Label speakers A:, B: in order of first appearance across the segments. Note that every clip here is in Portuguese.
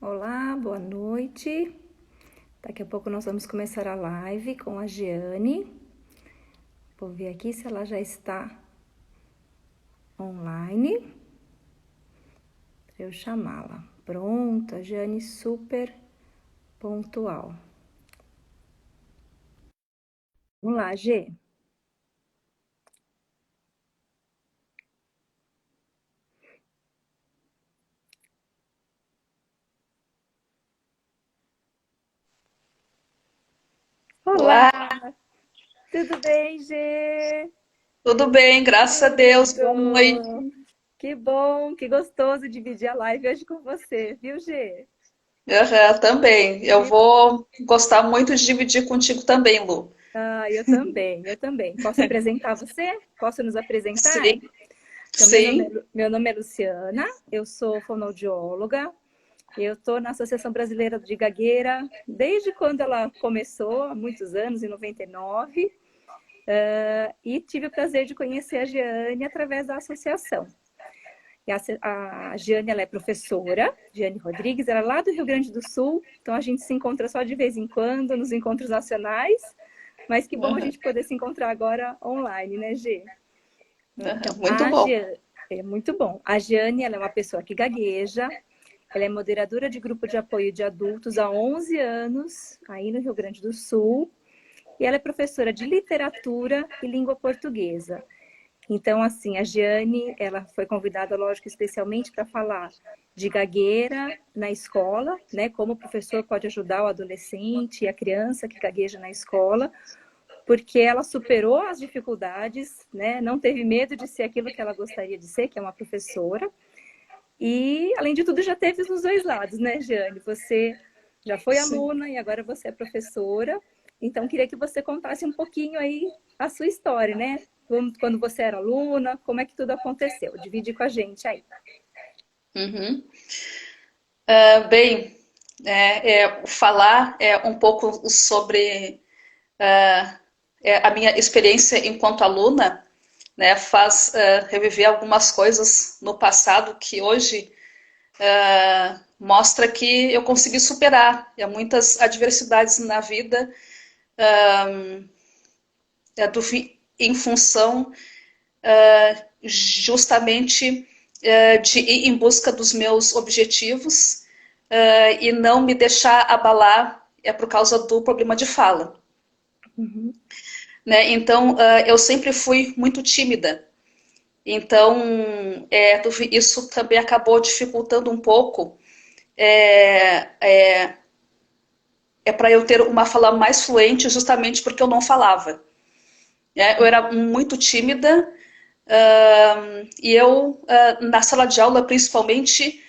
A: Olá, boa noite. Daqui a pouco nós vamos começar a live com a Jeane. Vou ver aqui se ela já está online para eu chamá-la. Pronto, a Jeane super pontual. Vamos lá, Gê. Olá,
B: Olá,
A: tudo bem, Gê?
B: tudo bem? Graças a Deus. Boa noite.
A: Tudo. Que bom, que gostoso dividir a live hoje com você, viu, Gê?
B: Aham, também. Eu vou gostar muito de dividir contigo também, Lu.
A: Eu também, eu também. Posso apresentar você? Posso nos apresentar?
B: Sim,
A: Então,
B: sim.
A: meu nome é Luciana, eu sou fonoaudióloga, eu estou na Associação Brasileira de Gagueira desde quando ela começou, há muitos anos, em 99, e tive o prazer de conhecer a Jeane através da associação. E a Jeane, ela é professora, Jeane Rodrigues, ela é lá do Rio Grande do Sul, então a gente se encontra só de vez em quando nos encontros nacionais, mas que bom a
B: Aham,
A: gente poder se encontrar agora online, né, Gê?
B: aham,
A: Então,
B: muito bom.
A: É muito bom. A Jeane, ela é uma pessoa que gagueja, ela é moderadora de grupo de apoio de adultos há 11 anos, aí no Rio Grande do Sul, e ela é professora de literatura e língua portuguesa. Então, assim, a Jeane, ela foi convidada, lógico, especialmente para falar de gagueira na escola, né? Como o professor pode ajudar o adolescente e a criança que gagueja na escola, porque ela superou as dificuldades, né? Não teve medo de ser aquilo que ela gostaria de ser, que é uma professora. E, além de tudo, já teve nos dois lados, né, Jeane? Você já foi
B: Sim.
A: aluna e agora você é professora. Então, queria que você contasse um pouquinho aí a sua história, né? Quando você era aluna, como é que tudo aconteceu? Divide com a gente aí.
B: Uhum. Bem, falar um pouco sobre a minha experiência enquanto aluna, né, faz reviver algumas coisas no passado que hoje mostra que eu consegui superar muitas adversidades na vida em função justamente de ir em busca dos meus objetivos e não me deixar abalar por causa do problema de fala.
A: Uhum,
B: Né? Então, eu sempre fui muito tímida. Então, isso também acabou dificultando um pouco para eu ter uma fala mais fluente, justamente porque eu não falava. Eu era muito tímida e eu, na sala de aula, principalmente,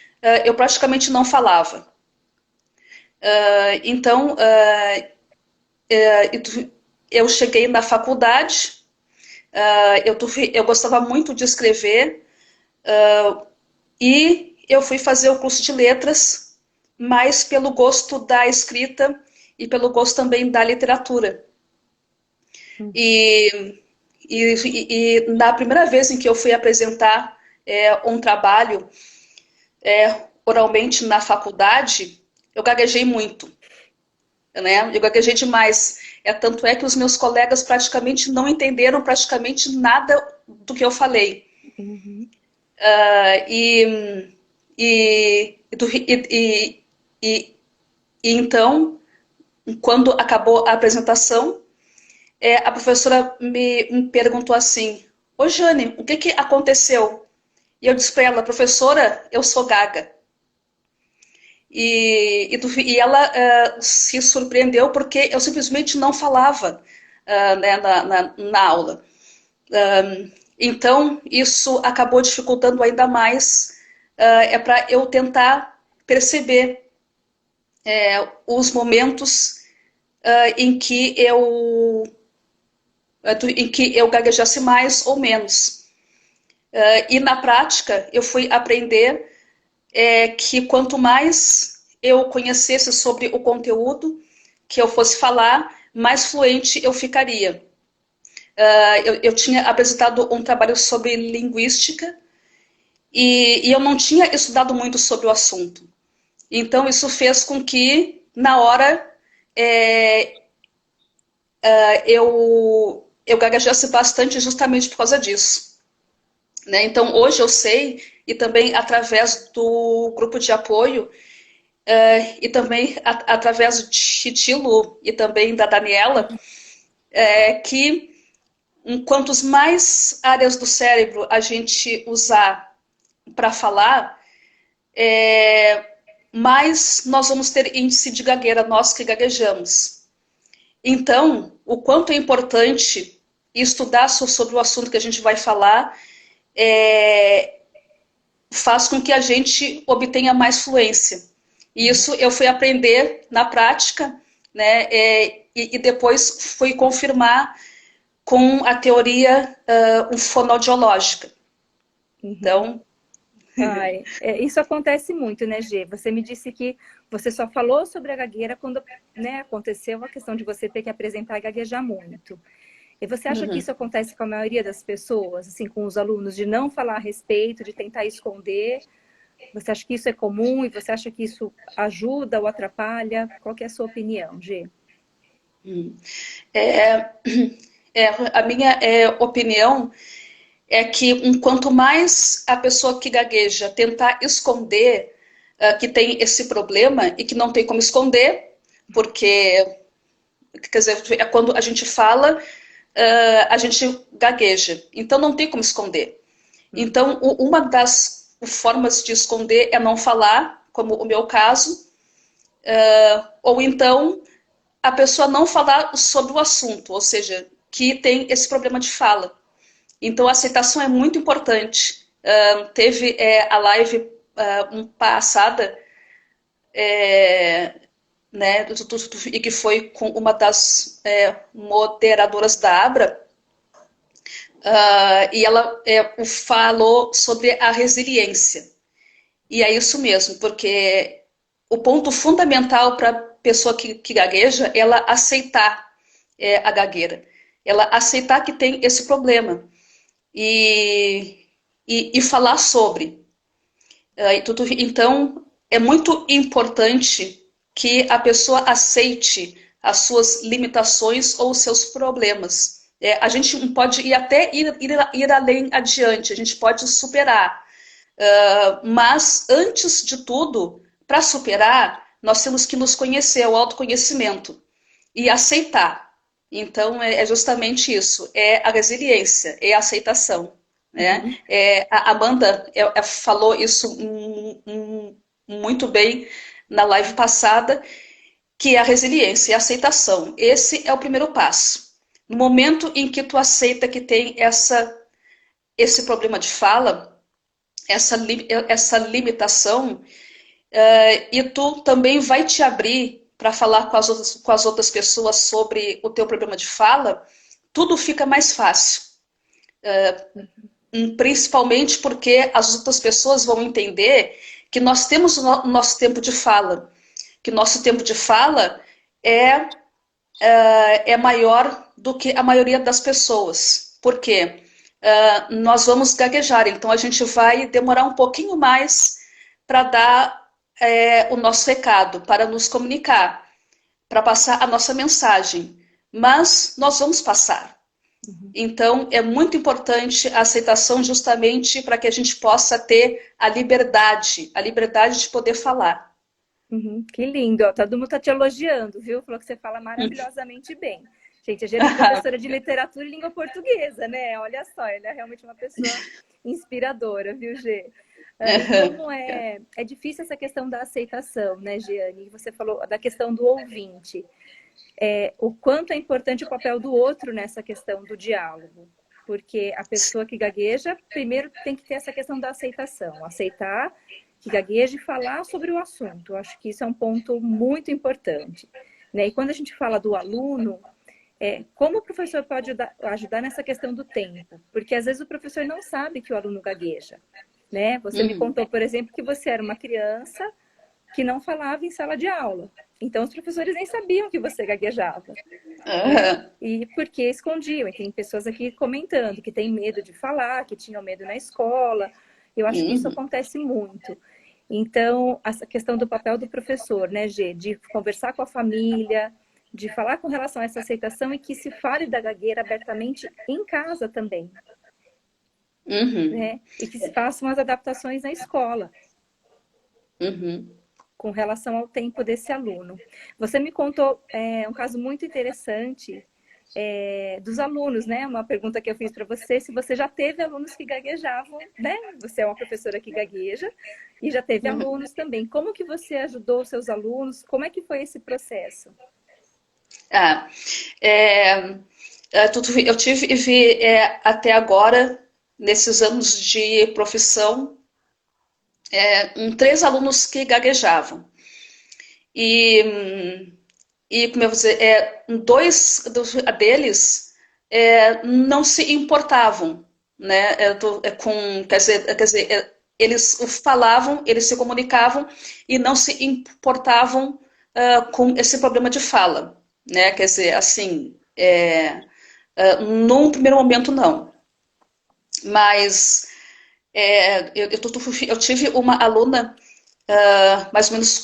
B: eu praticamente não falava. Então, eu cheguei na faculdade, eu gostava muito de escrever e eu fui fazer o curso de letras, mais pelo gosto da escrita e pelo gosto também da literatura.
A: uhum,
B: E, e na primeira vez em que eu fui apresentar um trabalho oralmente na faculdade, eu gaguejei muito, né? Eu gaguejei demais. Tanto é que os meus colegas praticamente não entenderam praticamente nada do que eu falei.
A: uhum,
B: E, e, e, e então, quando acabou a apresentação, a professora me perguntou assim: Ô Jane, o que, que aconteceu? E eu disse para ela: professora, eu sou gaga. E ela se surpreendeu porque eu simplesmente não falava né, na aula. Então, isso acabou dificultando ainda mais para eu tentar perceber os momentos em que eu gaguejasse mais ou menos. E na prática, eu fui aprender que quanto mais eu conhecesse sobre o conteúdo que eu fosse falar, mais fluente eu ficaria. Eu tinha apresentado um trabalho sobre linguística e eu não tinha estudado muito sobre o assunto. Então, isso fez com que, na hora, é, eu gaguejasse bastante justamente por causa disso. Né? Então, hoje eu sei, e também através do grupo de apoio, e também através do Titilo e também da Daniela, que quantos mais áreas do cérebro a gente usar para falar, mais nós vamos ter índice de gagueira, nós que gaguejamos. Então, o quanto é importante estudar sobre o assunto que a gente vai falar faz com que a gente obtenha mais fluência. E isso eu fui aprender na prática, né? E depois fui confirmar com a teoria fonoaudiológica. Então,
A: Ai, isso acontece muito, né, Gê? Você me disse que você só falou sobre a gagueira quando, né, aconteceu a questão de você ter que apresentar e gaguejar muito. E você acha que isso acontece com a maioria das pessoas, assim, com os alunos, de não falar a respeito, de tentar esconder? Você acha que isso é comum e você acha que isso ajuda ou atrapalha? Qual que é a sua opinião, Gê?
B: é, a minha opinião é que quanto mais a pessoa que gagueja tentar esconder que tem esse problema e que não tem como esconder, porque, quer dizer, é quando a gente fala, a gente gagueja, então não tem como esconder. Então, uma das formas de esconder é não falar, como o meu caso, ou então a pessoa não falar sobre o assunto, ou seja, que tem esse problema de fala. Então, a aceitação é muito importante. Teve a live passada, né, e que foi com uma das moderadoras da Abra, e ela falou sobre a resiliência. E é isso mesmo, porque o ponto fundamental para a pessoa que gagueja é ela aceitar a gagueira, ela aceitar que tem esse problema e falar sobre. Então, é muito importante que a pessoa aceite as suas limitações ou os seus problemas. A gente pode ir além adiante, a gente pode superar. Mas, antes de tudo, para superar, nós temos que nos conhecer, o autoconhecimento, e aceitar. Então, é justamente isso, é a resiliência, é a aceitação. Né? A Amanda falou isso muito bem na live passada, que é a resiliência e a aceitação. Esse é o primeiro passo. No momento em que tu aceita que tem esse problema de fala, essa limitação, e tu também vai te abrir para falar com as outras pessoas sobre o teu problema de fala, tudo fica mais fácil. Principalmente porque as outras pessoas vão entender que nós temos o nosso tempo de fala, que nosso tempo de fala é maior do que a maioria das pessoas. Por quê? Nós vamos gaguejar, então a gente vai demorar um pouquinho mais para dar o nosso recado, para nos comunicar, para passar a nossa mensagem. Mas nós vamos passar. Então, é muito importante a aceitação justamente para que a gente possa ter a liberdade de poder falar.
A: Que lindo, ó, todo mundo está te elogiando, viu? Falou que você fala maravilhosamente bem. Gente, a Gê é professora de literatura e língua portuguesa, né? Olha só, ela é realmente uma pessoa inspiradora, viu, Gê? E como é difícil essa questão da aceitação, né, Giane? Você falou da questão do ouvinte. O quanto é importante o papel do outro nessa questão do diálogo. Porque a pessoa que gagueja, primeiro tem que ter essa questão da aceitação. Aceitar que gagueja e falar sobre o assunto. Eu acho que isso é um ponto muito importante. Né? E quando a gente fala do aluno, como o professor pode ajudar nessa questão do tempo? Porque às vezes o professor não sabe que o aluno gagueja. Né? Você me contou, por exemplo, que você era uma criança que não falava em sala de aula. Então, os professores nem sabiam que você gaguejava. Né? E porque escondiam. E tem pessoas aqui comentando que tem medo de falar, que tinham medo na escola. Eu acho que isso acontece muito. Então, essa questão do papel do professor, né, Gê, de conversar com a família, de falar com relação a essa aceitação e que se fale da gagueira abertamente em casa também,
B: Uhum,
A: né? E que se façam as adaptações na escola
B: uhum.
A: com relação ao tempo desse aluno. Você me contou um caso muito interessante dos alunos, né? Uma pergunta que eu fiz para você, se você já teve alunos que gaguejavam, né? Você é uma professora que gagueja e já teve
B: Uhum.
A: alunos também. Como que você ajudou os seus alunos? Como é que foi esse processo?
B: Ah, é, eu tive e vi até agora, nesses anos de profissão, três alunos que gaguejavam. E, como eu vou dizer, dois deles não se importavam, né, quer dizer, eles falavam, eles se comunicavam e não se importavam com esse problema de fala, né, quer dizer, assim, num primeiro momento não, mas eu tive uma aluna mais ou menos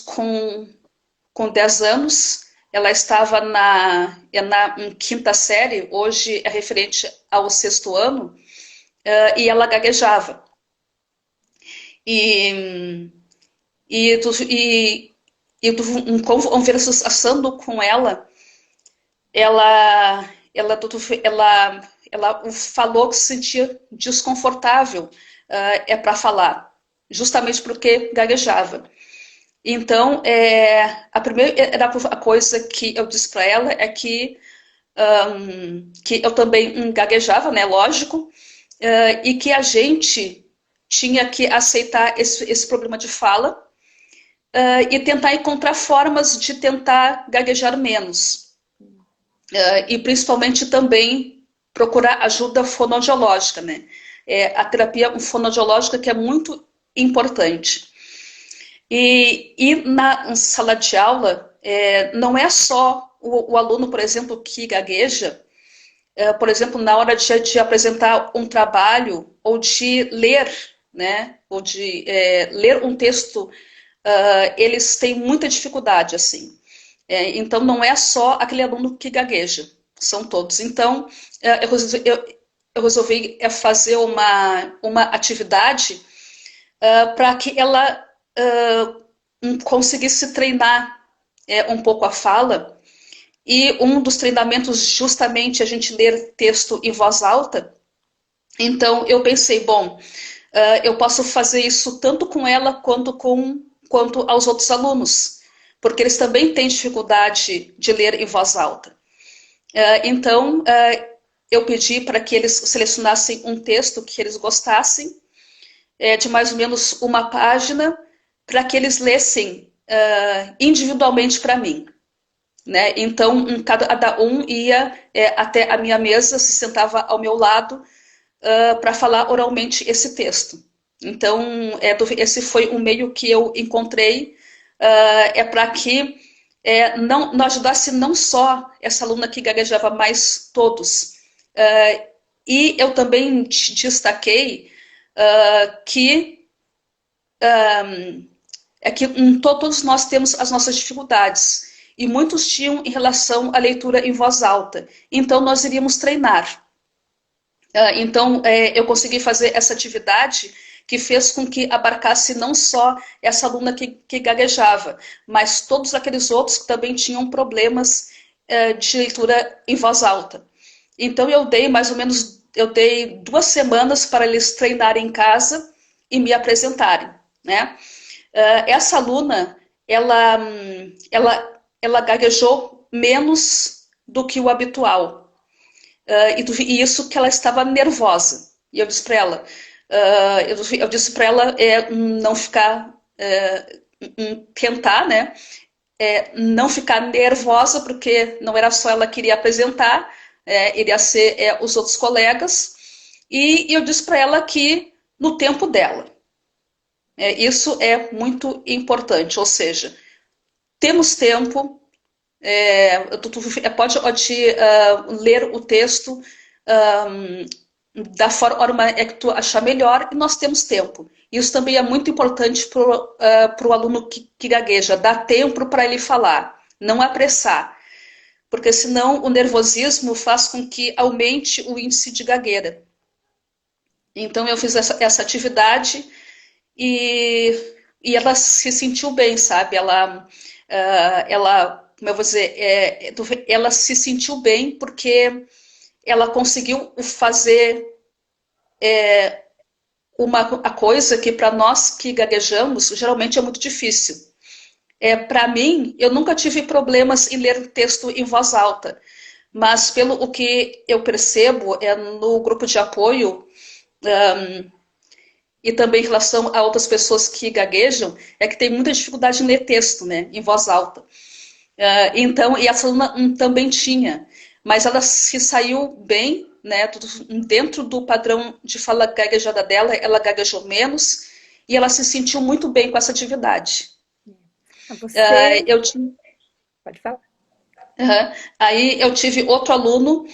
B: com 10 anos, ela estava em quinta série, hoje é referente ao sexto ano, e ela gaguejava. E, e, conversando com ela, ela, ela, ela falou que se sentia desconfortável para falar, justamente porque gaguejava. Então, a primeira coisa que eu disse para ela é que eu também gaguejava, né, lógico, e que a gente tinha que aceitar esse problema de fala e tentar encontrar formas de tentar gaguejar menos. E principalmente também procurar ajuda fonoaudiológica, né? A terapia fonoaudiológica que é muito importante. E na sala de aula, não é só o aluno, por exemplo, que gagueja, por exemplo, na hora de apresentar um trabalho ou de ler, né, ou de ler um texto, eles têm muita dificuldade, assim. Então, não é só aquele aluno que gagueja, são todos. Então, eu resolvi fazer uma atividade para que ela conseguisse treinar um pouco a fala. E um dos treinamentos, justamente, a gente ler texto em voz alta. Então, eu pensei, bom, eu posso fazer isso tanto com ela quanto aos outros alunos, porque eles também têm dificuldade de ler em voz alta. Então, eu pedi para que eles selecionassem um texto que eles gostassem, de mais ou menos uma página, para que eles lessem individualmente para mim. Né? Então, cada um ia até a minha mesa, se sentava ao meu lado para falar oralmente esse texto. Então, esse foi um meio que eu encontrei para que não ajudasse não só essa aluna que gaguejava, mas todos. E eu também destaquei que todos nós temos as nossas dificuldades e muitos tinham em relação à leitura em voz alta. Então, nós iríamos treinar. Então, eu consegui fazer essa atividade que fez com que abarcasse não só essa aluna que gaguejava, mas todos aqueles outros que também tinham problemas de leitura em voz alta. Então, eu dei 2 semanas para eles treinarem em casa e me apresentarem, né? Essa aluna, ela gaguejou menos do que o habitual. E isso que ela estava nervosa. E eu disse para ela, eu disse para ela não ficar, tentar, né? Não ficar nervosa, porque não era só ela que iria apresentar, iria ser os outros colegas. E eu disse para ela que no tempo dela. Isso é muito importante, ou seja, temos tempo, pode ler o texto da forma que tu achar melhor e nós temos tempo. Isso também é muito importante para o aluno que gagueja, dar tempo para ele falar, não apressar, porque senão o nervosismo faz com que aumente o índice de gagueira. Então eu fiz essa atividade e ela se sentiu bem, sabe? Como eu vou dizer, ela se sentiu bem porque ela conseguiu fazer a coisa que para nós que gaguejamos geralmente é muito difícil. Para mim, eu nunca tive problemas em ler texto em voz alta, mas pelo o que eu percebo no grupo de apoio e também em relação a outras pessoas que gaguejam, é que tem muita dificuldade em ler texto, né, em voz alta. Então, e essa aluna também tinha, mas ela se saiu bem, né, dentro do padrão de fala gaguejada dela, ela gaguejou menos e ela se sentiu muito bem com essa atividade.
A: Você...
B: Eu tinha...
A: Pode falar.
B: Aí eu tive outro aluno,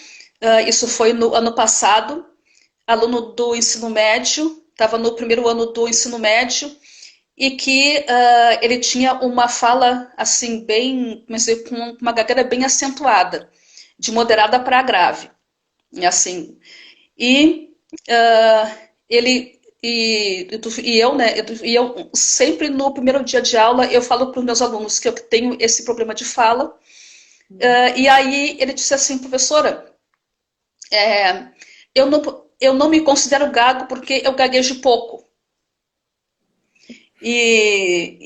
B: isso foi no ano passado, aluno do ensino médio, estava no primeiro ano do ensino médio, e que ele tinha uma fala assim bem, com uma gagueira bem acentuada, de moderada para grave, assim. E ele eu, né? E eu sempre no primeiro dia de aula eu falo para os meus alunos que eu tenho esse problema de fala. E aí ele disse assim, professora, eu não me considero gago porque eu gaguejo pouco. E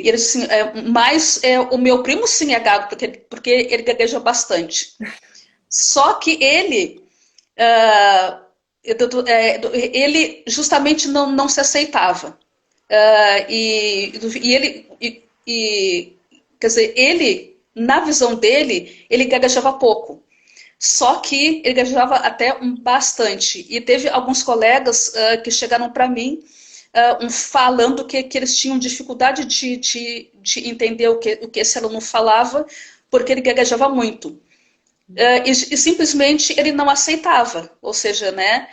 B: ele disse assim, mas o meu primo sim é gago, porque ele gagueja bastante. Só que ele justamente não se aceitava. Quer dizer, ele, na visão dele, ele gaguejava pouco. Só que ele gaguejava até bastante. E teve alguns colegas que chegaram para mim falando que eles tinham dificuldade de entender o que esse aluno falava, porque ele gaguejava muito. E simplesmente ele não aceitava, ou seja, né?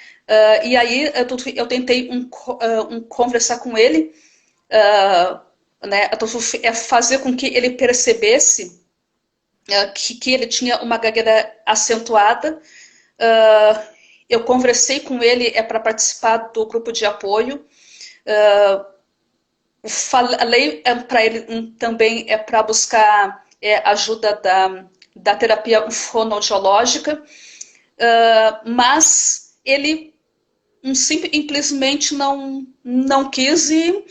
B: E aí eu tentei conversar com ele, né? Fazer com que ele percebesse que ele tinha uma gagueira acentuada. Eu conversei com ele para participar do grupo de apoio. Falei para ele também para buscar ajuda da terapia fonoaudiológica, mas ele simplesmente não quis e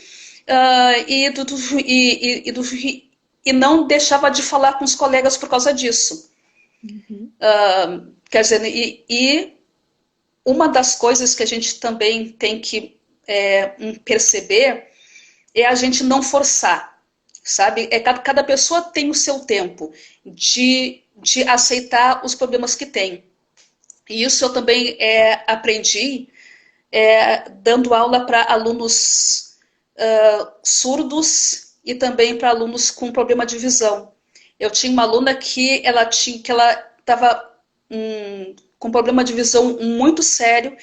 B: não deixava de falar com os colegas por causa disso. Quer dizer, e uma das coisas que a gente também tem que perceber é a gente não forçar, sabe? Cada pessoa tem o seu tempo de aceitar os problemas que tem. E isso eu também aprendi dando aula para alunos surdos e também para alunos com problema de visão. Eu tinha uma aluna que ela estava com problema de visão muito sério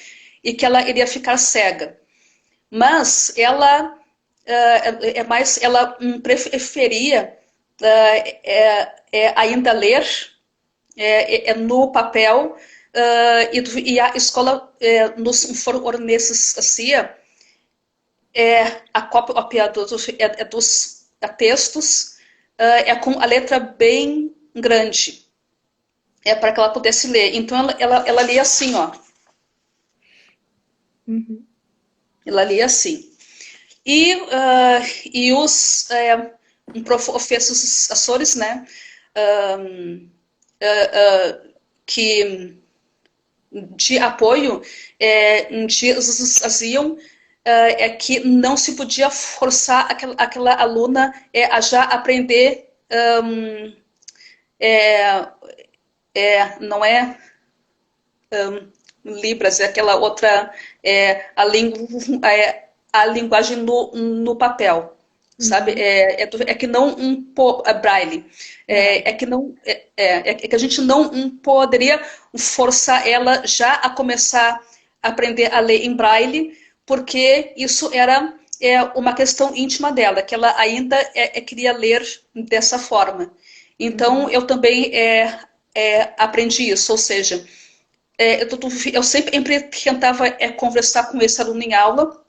B: e que ela iria ficar cega. Mas ela ela preferia ainda ler no papel e a escola nos fornecia a cópia dos textos com a letra bem grande para que ela pudesse ler. Então ela lia assim, ó. Ela lia assim. E os professores, né, que de apoio diziam que não se podia forçar aquela aluna a já aprender não é Libras, é aquela outra a linguagem no papel, sabe? É que não Braille. É que a gente não poderia forçar ela já a começar a aprender a ler em Braille, porque isso era é uma questão íntima dela, que ela ainda queria ler dessa forma. Então, eu também aprendi isso, ou seja, eu sempre tentava conversar com esse aluno em aula,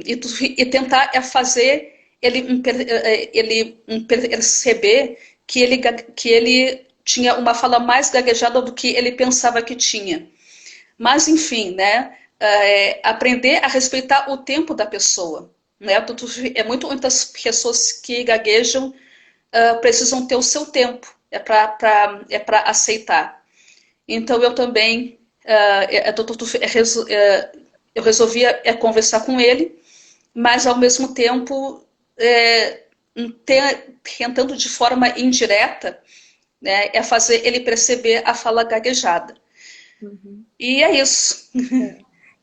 B: e tentar fazer ele perceber que ele tinha uma fala mais gaguejada do que ele pensava que tinha. Mas, enfim, né? Aprender a respeitar o tempo da pessoa. Né? Muitas pessoas que gaguejam precisam ter o seu tempo. É para aceitar. Então, eu também eu resolvia conversar com ele, mas, ao mesmo tempo, tentando de forma indireta, né, fazer ele perceber a fala gaguejada.
A: Uhum.
B: E é isso.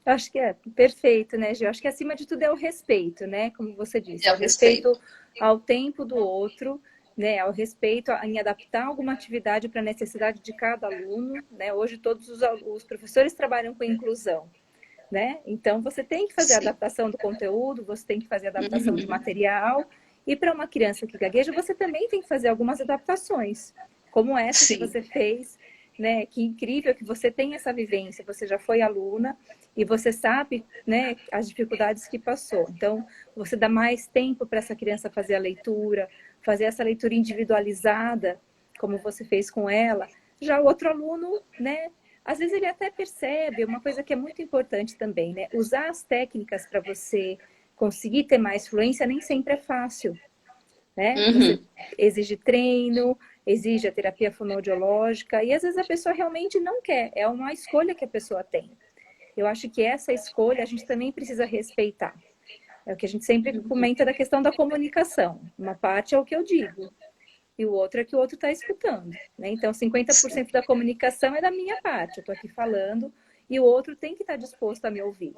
A: Eu acho que é perfeito, né, Gil? Eu acho que acima de tudo é o respeito, né? Como você disse,
B: É
A: é
B: o
A: o respeito
B: respeito.
A: ao tempo do outro, né? Ao respeito em adaptar alguma atividade para a necessidade de cada aluno, né? Hoje todos os professores trabalham com inclusão, né? Então você tem que fazer a
B: Sim.
A: adaptação do conteúdo, você tem que fazer a adaptação de
B: Uhum.
A: material, e para uma criança que gagueja, você também tem que fazer algumas adaptações, como essa que
B: Sim.
A: você fez, né? Que incrível que você tem essa vivência, você já foi aluna e você sabe, né, as dificuldades que passou. Então, você dá mais tempo para essa criança fazer a leitura, fazer essa leitura individualizada, como você fez com ela. Já o outro aluno, né, às vezes ele até percebe, uma coisa que é muito importante também, né? Usar as técnicas para você conseguir ter mais fluência nem sempre é fácil, né? Você
B: Uhum.
A: exige treino, exige a terapia fonoaudiológica, e às vezes a pessoa realmente não quer, é uma escolha que a pessoa tem. Eu acho que essa escolha a gente também precisa respeitar. É o que a gente sempre comenta da questão da comunicação. Uma parte é o que eu digo, e o outro é que o outro está escutando. Né? Então, 50% da comunicação é da minha parte. Eu estou aqui falando e o outro tem que estar disposto a me ouvir.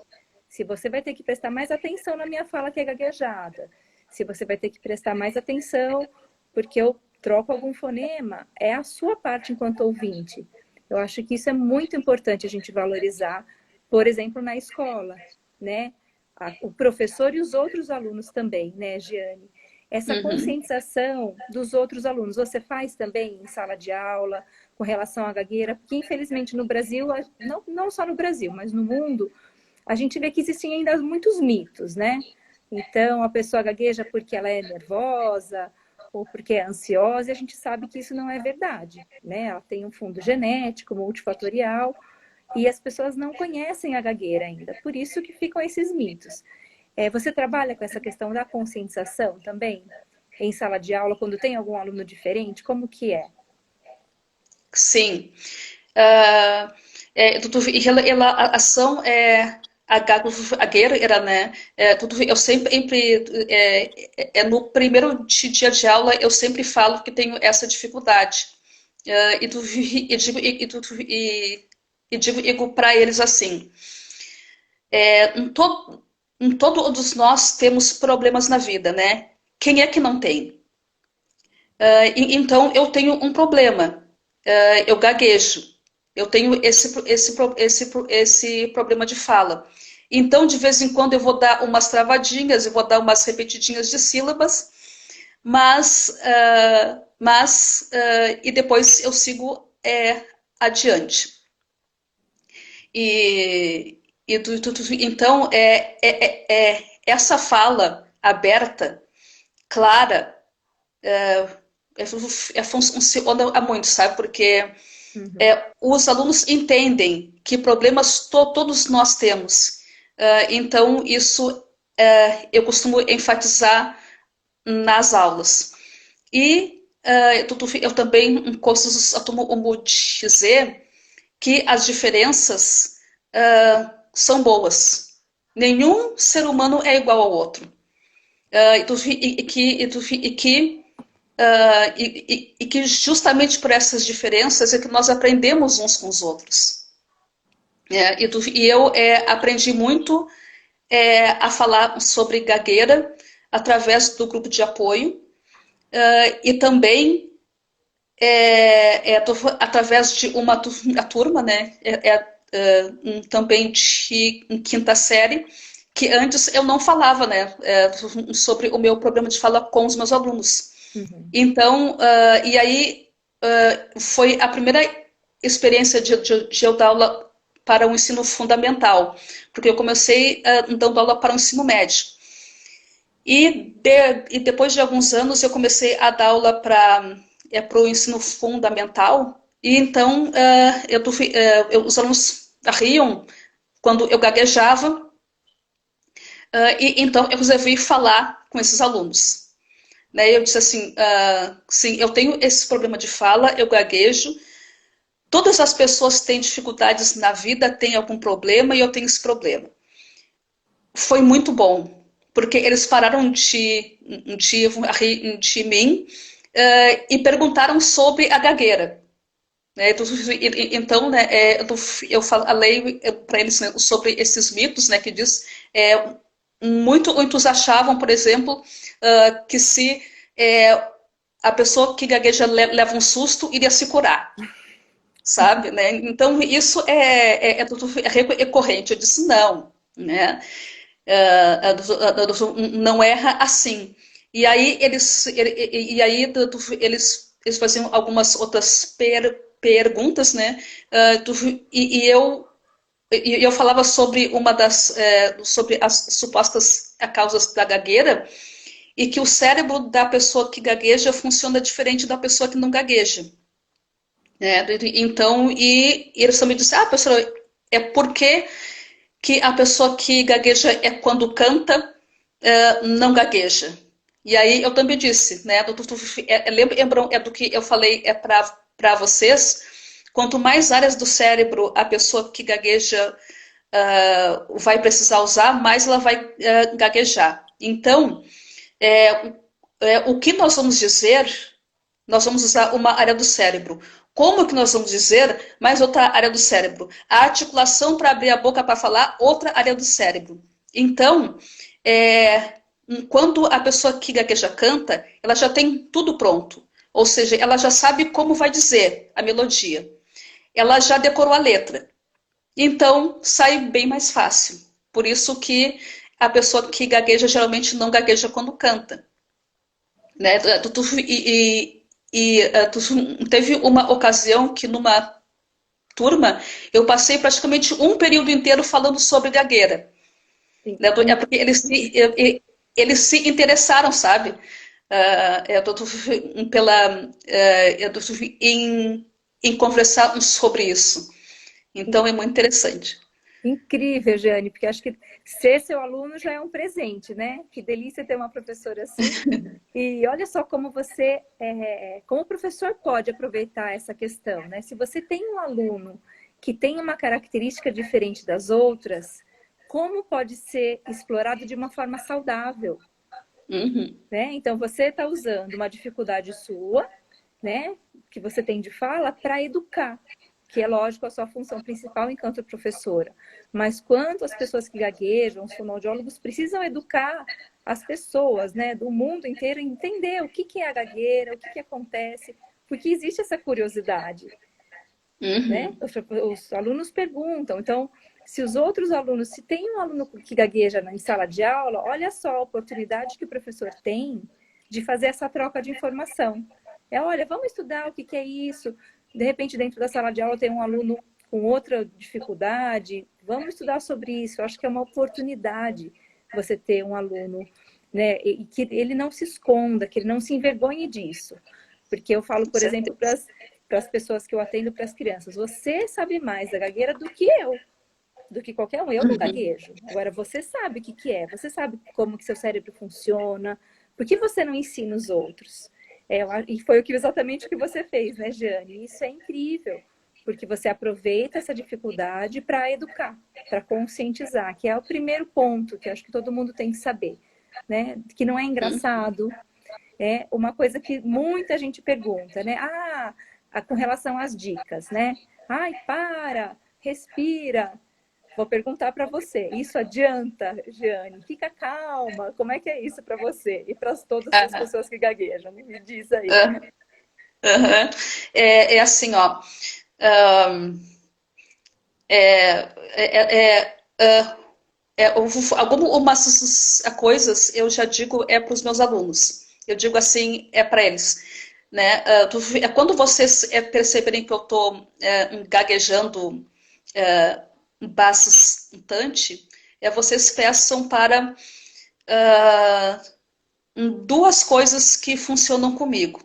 A: Se você vai ter que prestar mais atenção na minha fala que é gaguejada, se você vai ter que prestar mais atenção porque eu troco algum fonema, é a sua parte enquanto ouvinte. Eu acho que isso é muito importante a gente valorizar, por exemplo, na escola, né? O professor e os outros alunos também, né, Giane? Essa
B: Uhum.
A: conscientização dos outros alunos, você faz também em sala de aula com relação à gagueira? Porque, infelizmente, no Brasil, não só no Brasil, mas no mundo, a gente vê que existem ainda muitos mitos, né? Então, a pessoa gagueja porque ela é nervosa ou porque é ansiosa, e a gente sabe que isso não é verdade, né? Ela tem um fundo genético, multifatorial, e as pessoas não conhecem a gagueira ainda. Por isso que ficam esses mitos. Você trabalha com essa questão da conscientização também? Em sala de aula, quando tem algum aluno diferente, como que é?
B: Sim. Ah, em relação a guerra, né? Eu sempre, no primeiro dia de aula, eu sempre falo que tenho essa dificuldade. E digo para eles assim: em, to, em todos nós temos problemas na vida, né? Quem é que não tem? Então, eu tenho um problema. Eu gaguejo. Eu tenho esse problema de fala. Então, de vez em quando, eu vou dar umas travadinhas, eu vou dar umas repetidinhas de sílabas, e depois eu sigo adiante. E, então, essa fala aberta, clara, funciona muito, sabe? Porque
A: Uhum.
B: os alunos entendem que problemas todos nós temos. Então, isso eu costumo enfatizar nas aulas. E eu também costumo dizer que as diferenças são boas. Nenhum ser humano é igual ao outro. E que justamente por essas diferenças é que nós aprendemos uns com os outros. Eu aprendi muito a falar sobre gagueira através do grupo de apoio, e também através de uma turma, né, também de quinta série, que antes eu não falava, né, sobre o meu problema de fala com os meus alunos.
A: Uhum.
B: Então, e aí foi a primeira experiência de eu dar aula para o ensino fundamental, porque eu comecei dando aula para o ensino médio. E depois de alguns anos eu comecei a dar aula para o ensino fundamental, e então os alunos riam quando eu gaguejava, e então eu resolvi falar com esses alunos. Né? Eu disse assim, sim, eu tenho esse problema de fala, eu gaguejo, todas as pessoas têm dificuldades na vida, têm algum problema, e eu tenho esse problema. Foi muito bom, porque eles pararam de mim e perguntaram sobre a gagueira. Né? Então, né, eu falei para eles, né, sobre esses mitos, né, que diz, muitos achavam, por exemplo, que se a pessoa que gagueja leva um susto, iria se curar, sabe? Né? Então, isso é recorrente. Eu disse, não, né? Não erra assim. E aí eles faziam algumas outras perguntas, né? E eu falava sobre sobre as supostas causas da gagueira, e que o cérebro da pessoa que gagueja funciona diferente da pessoa que não gagueja. Né? Então, e eles também disseram, professora, é porque que a pessoa que gagueja é quando canta, não gagueja. E aí eu também disse, né? Lembram, do que eu falei para vocês, quanto mais áreas do cérebro a pessoa que gagueja vai precisar usar, mais ela vai gaguejar. Então, o que nós vamos dizer, nós vamos usar uma área do cérebro. Como que nós vamos dizer mais outra área do cérebro? A articulação para abrir a boca para falar, outra área do cérebro. Então, quando a pessoa que gagueja canta, ela já tem tudo pronto. Ou seja, ela já sabe como vai dizer a melodia. Ela já decorou a letra. Então, sai bem mais fácil. Por isso que a pessoa que gagueja geralmente não gagueja quando canta. Né? Teve uma ocasião que numa turma eu passei praticamente um período inteiro falando sobre gagueira. Né? Porque eles se interessaram, sabe? Em conversar sobre isso. Então é muito interessante.
A: Incrível, Jane, porque acho que ser seu aluno já é um presente, né? Que delícia ter uma professora assim. E olha só como como o professor pode aproveitar essa questão, né? Se você tem um aluno que tem uma característica diferente das outras, como pode ser explorado de uma forma saudável?
B: Uhum.
A: Né? Então, você está usando uma dificuldade sua, né, que você tem de fala, para educar, que é lógico a sua função principal enquanto professora. Mas quanto as pessoas que gaguejam, os fonoaudiólogos, precisam educar as pessoas, né, do mundo inteiro, entender o que é a gagueira, o que acontece, porque existe essa curiosidade.
B: Uhum.
A: Né? Os alunos perguntam, então, se os outros alunos, se tem um aluno que gagueja em sala de aula, olha só a oportunidade que o professor tem de fazer essa troca de informação. Olha, vamos estudar o que é isso. De repente, dentro da sala de aula tem um aluno com outra dificuldade. Vamos estudar sobre isso. Eu acho que é uma oportunidade você ter um aluno, né, e que ele não se esconda, que ele não se envergonhe disso. Porque eu falo, por exemplo, para as pessoas que eu atendo, para as crianças, você sabe mais da gagueira do que eu, do que qualquer um. Eu não gaguejo. Agora, você sabe o que é, você sabe como que seu cérebro funciona, por que você não ensina os outros? E foi exatamente o que você fez, né, Jane? Isso é incrível, porque você aproveita essa dificuldade para educar, para conscientizar, que é o primeiro ponto que eu acho que todo mundo tem que saber, né? Que não é engraçado. É uma coisa que muita gente pergunta, né? Com relação às dicas, né? Ai, respira. Vou perguntar para você, isso adianta, Jane? Fica calma, como é que é isso para você? E para todas as pessoas que gaguejam, me diz aí.
B: É assim, ó. Algumas coisas eu já digo para os meus alunos. Eu digo assim, para eles. Né? Quando vocês perceberem que eu estou gaguejando bastante, vocês peçam para duas coisas que funcionam comigo.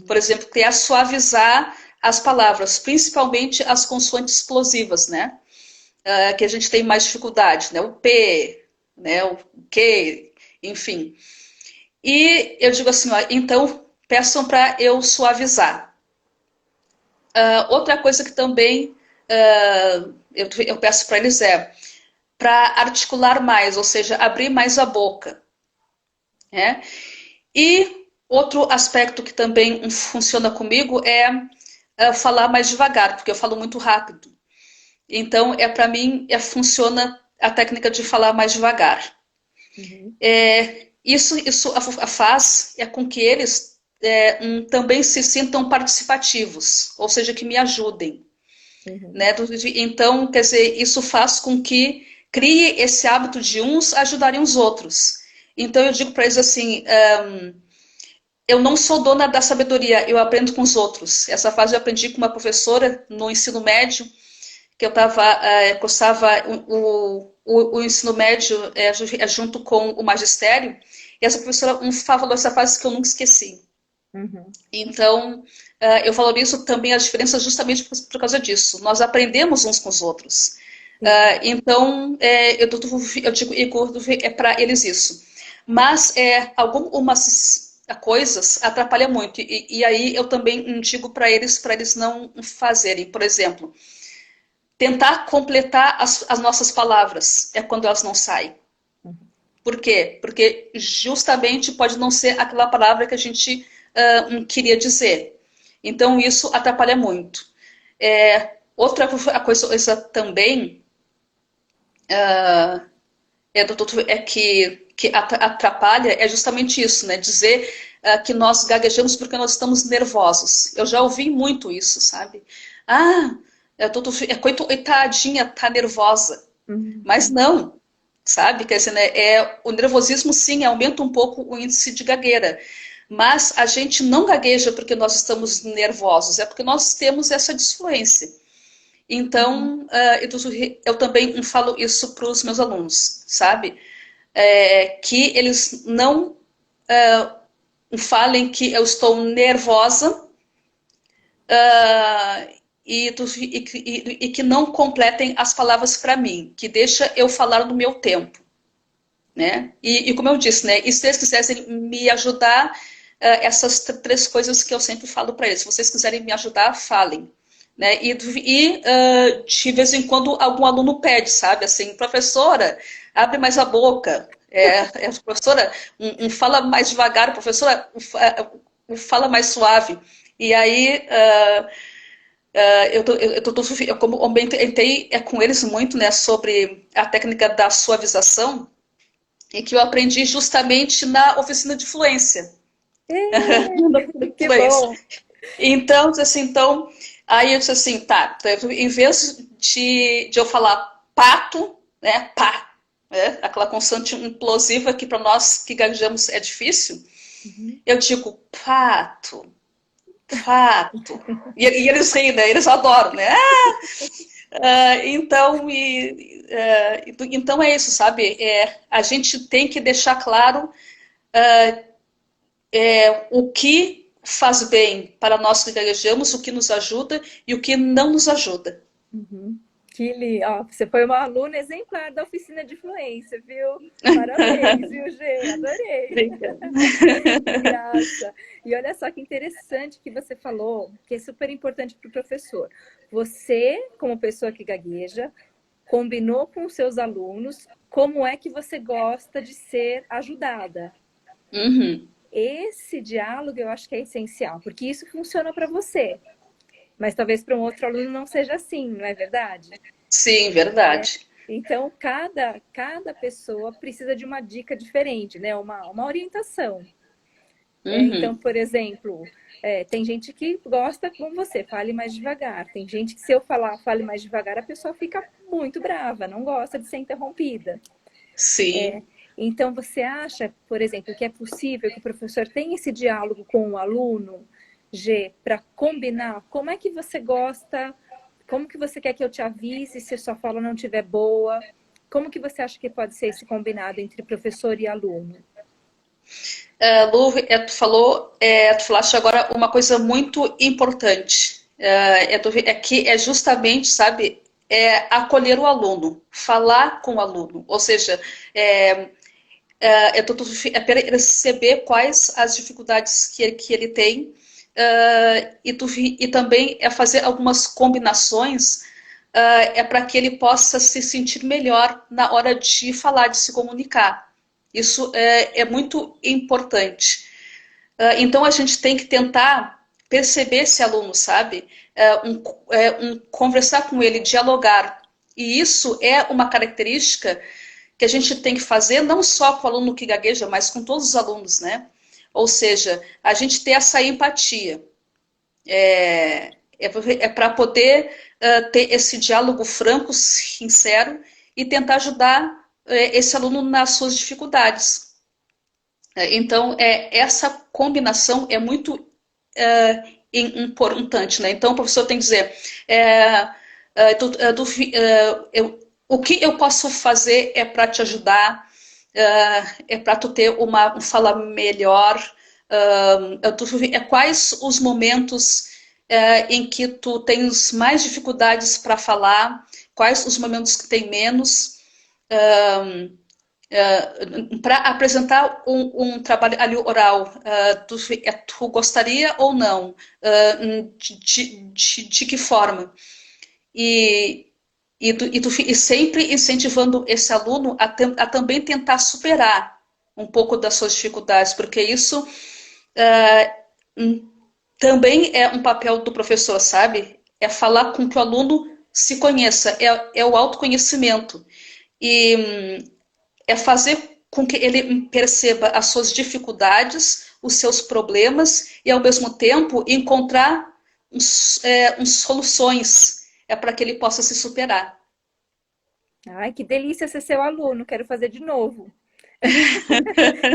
B: Por exemplo, que é suavizar as palavras, principalmente as consoantes explosivas, né? Que a gente tem mais dificuldade, né? O P, né? O Q, enfim. E eu digo assim, ó, então peçam para eu suavizar. Outra coisa que também eu peço para eles para articular mais, ou seja, abrir mais a boca. Né? E outro aspecto que também funciona comigo é falar mais devagar, porque eu falo muito rápido. Então, para mim, funciona a técnica de falar mais devagar.
A: Uhum.
B: Isso faz com que eles também se sintam participativos, ou seja, que me ajudem.
A: Uhum.
B: Né? Então, quer dizer, isso faz com que crie esse hábito de uns ajudarem os outros. Então, eu digo para eles assim, eu não sou dona da sabedoria, eu aprendo com os outros. Essa frase eu aprendi com uma professora no ensino médio, que eu cursava o ensino médio junto com o magistério, e essa professora falou essa frase que eu nunca esqueci.
A: Uhum.
B: Então, eu valorizo também as diferenças justamente por causa disso. Nós aprendemos uns com os outros. Então, eu digo, Igor, para eles isso. Mas algumas coisas atrapalham muito. E aí eu também digo para eles não fazerem. Por exemplo, tentar completar as nossas palavras quando elas não saem. Por quê? Porque justamente pode não ser aquela palavra que a gente queria dizer. Então isso atrapalha muito. Outra coisa também que atrapalha é justamente isso, né? Dizer que nós gaguejamos porque nós estamos nervosos. Eu já ouvi muito isso, sabe? Ah, coitadinha, tá nervosa.
A: Uhum.
B: Mas não, sabe? Quer dizer, né, o nervosismo, sim, aumenta um pouco o índice de gagueira. Mas a gente não gagueja porque nós estamos nervosos, é porque nós temos essa disfluência. Então, eu também falo isso para os meus alunos, sabe? Que eles não falem que eu estou nervosa e que não completem as palavras para mim, que deixa eu falar no meu tempo. Né? E como eu disse, né? E se eles quisessem me ajudar, essas três coisas que eu sempre falo para eles, se vocês quiserem me ajudar, falem. Né? E de vez em quando algum aluno pede, sabe? Assim, professora, abre mais a boca. Professora, fala mais devagar, professora, fala mais suave. E aí eu comentei com eles muito, né, sobre a técnica da suavização, e que eu aprendi justamente na oficina de fluência.
A: Que bom!
B: Então, aí eu disse assim, tá, em vez de eu falar pato, né, pá, né, aquela consoante implosiva que para nós que gaguejamos é difícil,
A: Uhum.
B: eu digo pato, pato. E eles riem, né? Eles adoram, né? Então é isso, sabe? A gente tem que deixar claro o que faz bem para nós que gaguejamos, o que nos ajuda e o que não nos ajuda.
A: Uhum. Ó, você foi uma aluna exemplar da oficina de fluência, viu? Parabéns, viu, Gê? Adorei.
B: Obrigada.
A: Que graça. E olha só que interessante que você falou, que é super importante para o professor. Você, como pessoa que gagueja, combinou com os seus alunos como é que você gosta de ser ajudada.
B: Uhum.
A: Esse diálogo eu acho que é essencial, porque isso funciona para você. Mas talvez para um outro aluno não seja assim, não é verdade?
B: Sim, verdade.
A: Então, cada pessoa precisa de uma dica diferente, né? Uma orientação. Então,
B: Uhum.
A: por exemplo, tem gente que gosta como você, fale mais devagar. Tem gente que se eu falar fale mais devagar, a pessoa fica muito brava, não gosta de ser interrompida.
B: Sim.
A: Então, você acha, por exemplo, que é possível que o professor tenha esse diálogo com o aluno, G, para combinar? Como é que você gosta? Como que você quer que eu te avise se a sua fala não estiver boa? Como que você acha que pode ser esse combinado entre professor e aluno?
B: Lu, tu falaste agora uma coisa muito importante. É que é justamente, sabe, acolher o aluno, falar com o aluno, ou seja, é, perceber quais as dificuldades que ele tem e também é fazer algumas combinações para que ele possa se sentir melhor na hora de falar, de se comunicar. Isso é muito importante. Então a gente tem que tentar perceber esse aluno, sabe? Conversar com ele, dialogar. E isso é uma característica que a gente tem que fazer não só com o aluno que gagueja, mas com todos os alunos, né? Ou seja, a gente ter essa empatia. Para poder ter esse diálogo franco, sincero e tentar ajudar esse aluno nas suas dificuldades. Então, essa combinação é muito importante, né? Então, o professor tem que dizer o que eu posso fazer é para te ajudar, para tu ter uma fala melhor, quais os momentos em que tu tens mais dificuldades para falar, quais os momentos que tem menos, para apresentar trabalho ali oral, tu gostaria ou não? De que forma? E, e sempre incentivando esse aluno a também tentar superar um pouco das suas dificuldades, porque isso também é um papel do professor, sabe? É falar com que o aluno se conheça, é o autoconhecimento. E é fazer com que ele perceba as suas dificuldades, os seus problemas e, ao mesmo tempo, encontrar soluções para que ele possa se superar.
A: Ai, que delícia ser seu aluno, quero fazer de novo.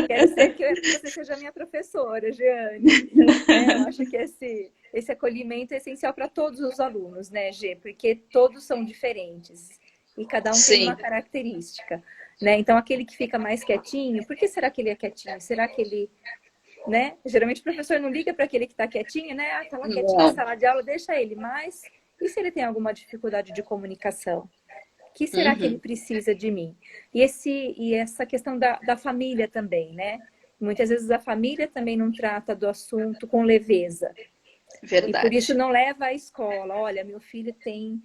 A: Quero ser que você seja minha professora, Jeane. Eu acho que esse acolhimento é essencial para todos os alunos, né, Gê? Porque todos são diferentes e cada um tem uma
B: Sim.
A: característica, né? Então, aquele que fica mais quietinho, por que será que ele é quietinho? Será que ele, né? Geralmente o professor não liga para aquele que está quietinho, né? Ah, tá lá quietinho na
B: Não.
A: sala de aula, deixa ele. Mas e se ele tem alguma dificuldade de comunicação? O que será que ele
B: Uhum.
A: precisa de mim? E essa questão da família também, né? Muitas vezes a família também não trata do assunto com leveza. E por isso
B: Verdade.
A: não leva à escola. Olha, meu filho tem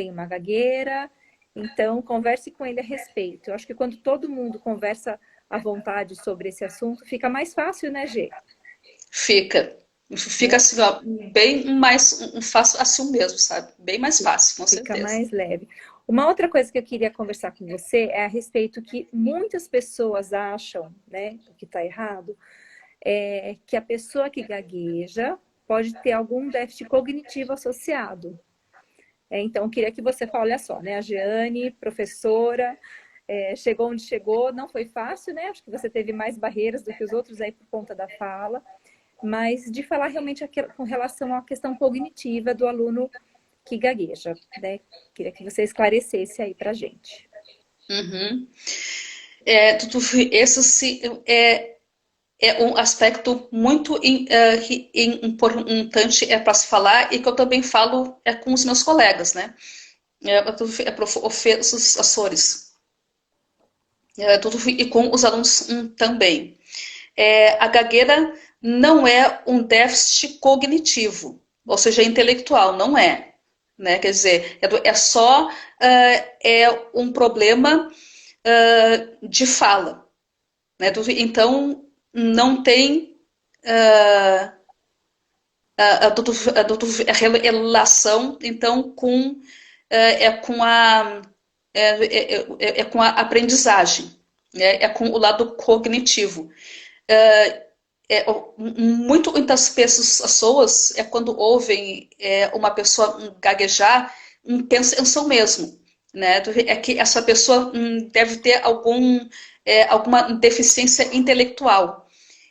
A: uma gagueira, então converse com ele a respeito. Eu acho que quando todo mundo conversa à vontade sobre esse assunto, fica mais fácil, né, Gê?
B: Fica. Fica
A: Né?
B: assim, ó, bem mais fácil assim mesmo, sabe? Bem mais fácil, com
A: Fica
B: certeza.
A: mais leve. Uma outra coisa que eu queria conversar com você é a respeito que muitas pessoas acham, né, que está errado, é que a pessoa que gagueja pode ter algum déficit cognitivo associado. Então, eu queria que você fale, olha só, né? A Jeane, professora, chegou onde chegou, não foi fácil, né? Acho que você teve mais barreiras do que os outros aí por conta da fala, mas de falar realmente com relação à questão cognitiva do aluno que gagueja, né? Queria que você esclarecesse aí pra gente.
B: Uhum. Esse é um aspecto muito importante para se falar e que eu também falo com os meus colegas, né? Professores. E com os alunos também. A gagueira não é um déficit cognitivo, ou seja, intelectual, não é. Né? Quer dizer, é só um problema de fala. Né? Então, não tem relação então com com a aprendizagem, né? É com o lado cognitivo. Muitas pessoas quando ouvem uma pessoa gaguejar, pensam mesmo. né? É que essa pessoa deve ter alguma deficiência intelectual.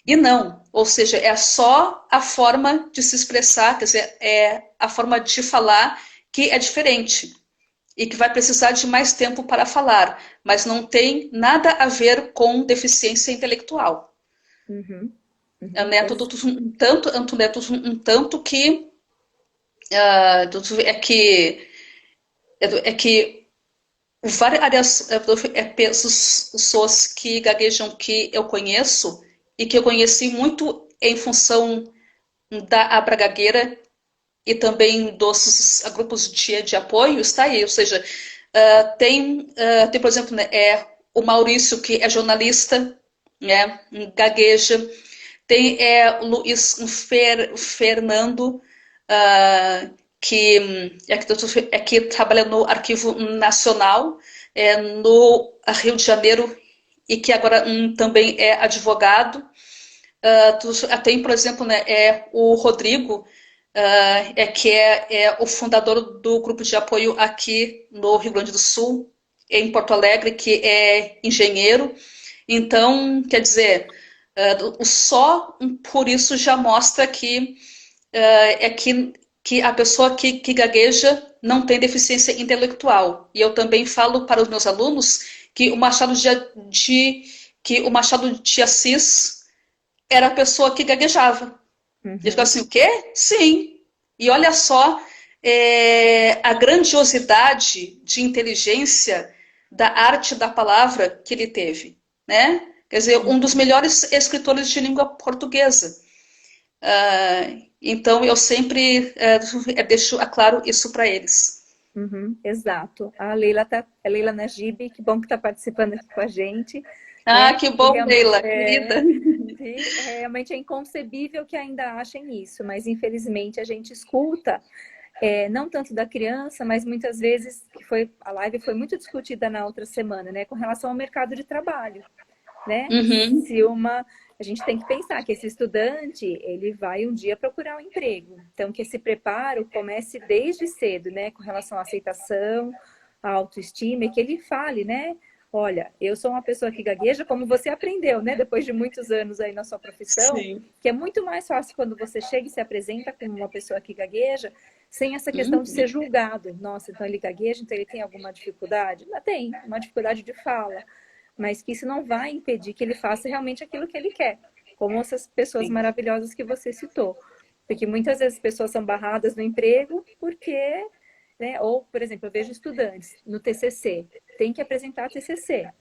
B: E não, ou seja, é só a forma de se expressar, quer dizer, é a forma de falar que é diferente e que vai precisar de mais tempo para falar, mas não tem nada a ver com deficiência intelectual.
A: Uhum,
B: É
A: uhum,
B: né, um tanto que é que várias pessoas que gaguejam que eu conheço e que eu conheci muito em função da Abra Gagueira e também dos grupos de apoio, está aí. Ou seja, tem, por exemplo, né, o Maurício, que é jornalista, né, gagueja. Tem o Luiz Fernando, que trabalha no Arquivo Nacional, no Rio de Janeiro, e que agora também é advogado. Tem, por exemplo, né, o Rodrigo, que é o fundador do grupo de apoio aqui no Rio Grande do Sul, em Porto Alegre, que é engenheiro. Então, quer dizer, só por isso já mostra que a pessoa que gagueja não tem deficiência intelectual. E eu também falo para os meus alunos que que o Machado de Assis era a pessoa que gaguejava. Ele ficou
A: uhum.
B: assim, o quê? Sim. E olha só a grandiosidade de inteligência da arte da palavra que ele teve, né? Quer dizer, um dos
A: Uhum.
B: melhores escritores de língua portuguesa. Então, eu sempre deixo claro isso para eles.
A: Uhum, exato. A Leila Najib, que bom que está participando aqui com a gente,
B: Ah,
A: né?
B: que bom, Leila, querida.
A: Que realmente é inconcebível que ainda achem isso, mas infelizmente a gente escuta, não tanto da criança, mas muitas vezes a live foi muito discutida na outra semana, né? Com relação ao mercado de trabalho, né?
B: Uhum,
A: Se uma A gente tem que pensar que esse estudante, ele vai um dia procurar um emprego. Então, que esse preparo comece desde cedo, né? Com relação à aceitação, à autoestima, e que ele fale, né? Olha, eu sou uma pessoa que gagueja, como você aprendeu, né? Depois de muitos anos aí na sua profissão,
B: sim.
A: que é muito mais fácil quando você chega e se apresenta como uma pessoa que gagueja, sem essa questão de ser
B: Uhum,
A: julgado. Nossa, então ele gagueja, então ele tem alguma dificuldade? Não tem, uma dificuldade de fala, mas que isso não vai impedir que ele faça realmente aquilo que ele quer, como essas pessoas
B: sim.
A: maravilhosas que você citou. Porque muitas vezes as pessoas são barradas no emprego porque, né, ou, por exemplo, eu vejo estudantes no TCC, tem que apresentar TCC, né,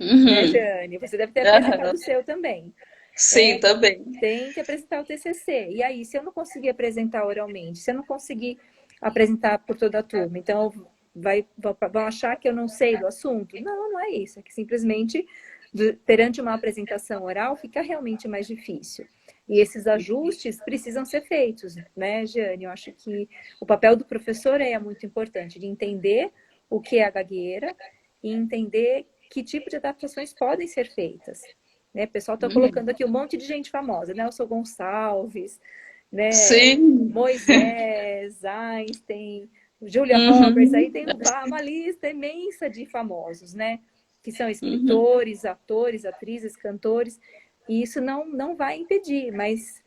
B: Uhum,
A: Jane? Você deve ter apresentado o
B: aham.
A: seu também,
B: Sim,
A: né?
B: também.
A: Tem que apresentar o TCC. E aí, se eu não conseguir apresentar oralmente, se eu não conseguir apresentar por toda a turma, então vão achar que eu não sei do assunto? Não, não é isso. É que simplesmente, perante uma apresentação oral, fica realmente mais difícil. E esses ajustes precisam ser feitos, né, Jeane? Eu acho que o papel do professor é muito importante, de entender o que é a gagueira e entender que tipo de adaptações podem ser feitas, né? O pessoal está
B: Uhum.
A: colocando aqui um monte de gente famosa, Nelson Gonçalves, né?
B: Sim.
A: Moisés, Einstein, Julia Roberts, aí
B: Uhum.
A: tem uma lista imensa de famosos, né? Que são
B: Uhum.
A: escritores, atores, atrizes, cantores, e isso não vai impedir, mas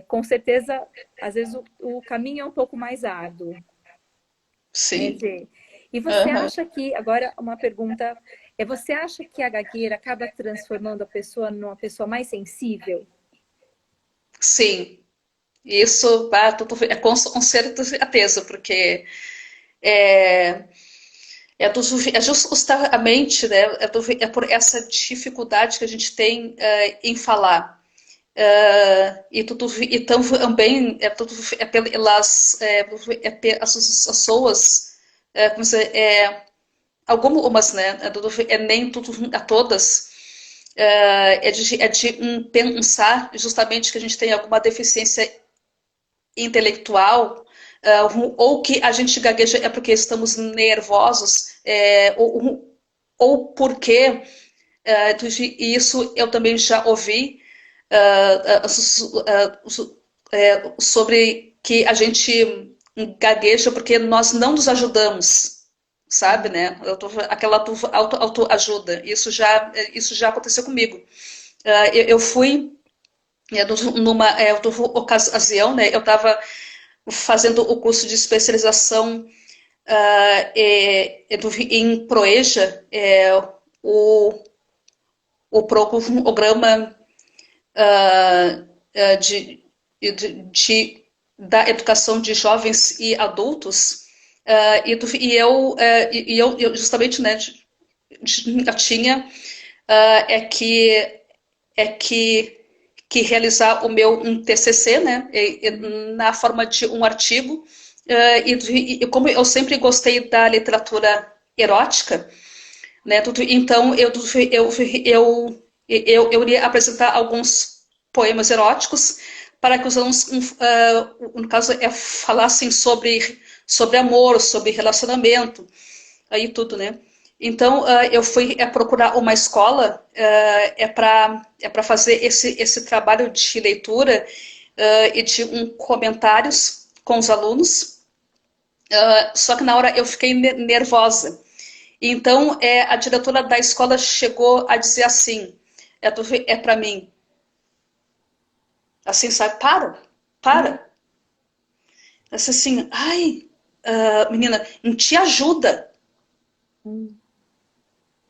A: com certeza, às vezes o caminho é um pouco mais árduo, né,
B: Sim.
A: Gê? E você
B: Aham.
A: acha que, agora uma pergunta, você acha que a gagueira acaba transformando a pessoa numa pessoa mais sensível?
B: Sim. Isso com certeza, porque é, é justamente, né, por essa dificuldade que a gente tem em falar. E também pelas as pessoas, como dizer, algumas, né, nem tudo, a todas, é de pensar justamente que a gente tem alguma deficiência intelectual, ou que a gente gagueja é porque estamos nervosos, ou porque, isso eu também já ouvi, sobre que a gente gagueja porque nós não nos ajudamos. sabe, né? Aquela autoajuda. Isso já aconteceu comigo. Eu fui numa ocasião, né? Eu estava fazendo o curso de especialização em Proeja, o, o programa de, da educação de jovens e adultos, eu justamente, né, eu tinha é que é que realizar o meu TCC, né, na forma de um artigo, e como eu sempre gostei da literatura erótica, né, então eu iria apresentar alguns poemas eróticos para que os alunos, no caso, falassem sobre amor, sobre relacionamento, aí tudo, né? Então, eu fui procurar uma escola para fazer esse trabalho de leitura e de comentários com os alunos. Só que na hora eu fiquei nervosa. Então, a diretora da escola chegou a dizer assim, para mim, assim, sabe, para. Assim, ai, menina, não te ajuda,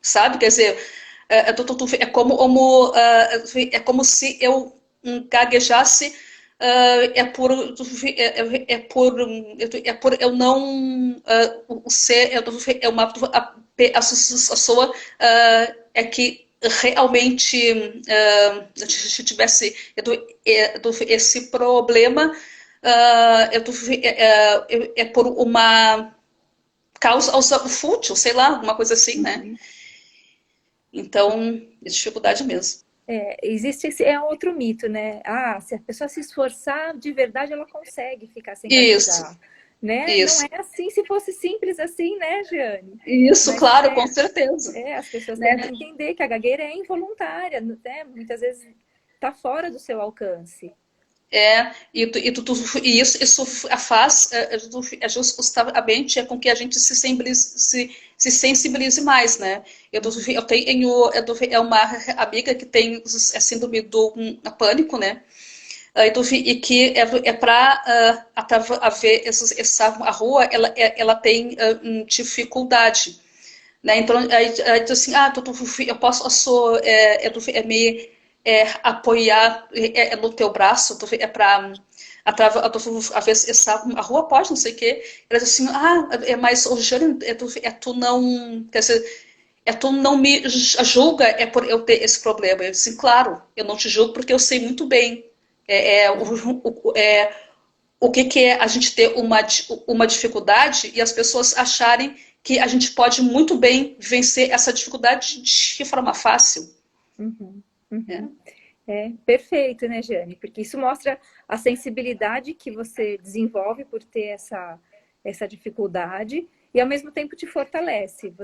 B: sabe? Quer dizer, é como se eu gaguejasse, é por eu não ser é uma a pessoa é que realmente se tivesse esse problema é por uma causa fútil, sei lá, alguma coisa assim, né? Então, é dificuldade mesmo.
A: Existe é outro mito, né? Ah, se a pessoa se esforçar de verdade, ela consegue ficar sem
B: Isso,
A: gaguejar, né? Não
B: isso.
A: é assim, se fosse simples assim, né, Jeane?
B: Isso,
A: Mas
B: claro, com certeza.
A: as pessoas têm que
B: Né?
A: entender que a gagueira é involuntária, né? Muitas vezes está fora do seu alcance.
B: E isso faz justamente com que a gente se sensibilize mais, né? Eu tenho uma amiga que tem a síndrome do pânico, né? E que para haver a rua, ela tem dificuldade. Né? Então, aí diz assim, eu posso me apoiar no teu braço, para a vez a rua pode, não sei o quê. Ela diz assim, mas o Jânio, tu não, quer dizer, tu não me julga por eu ter esse problema. Eu disse, assim, claro, eu não te julgo porque eu sei muito bem o que é a gente ter uma dificuldade e as pessoas acharem que a gente pode muito bem vencer essa dificuldade de forma fácil.
A: Uhum,
B: Né?
A: uhum. Perfeito, né, Jane? Porque isso mostra a sensibilidade que você desenvolve por ter essa dificuldade e, ao mesmo tempo, te fortalece.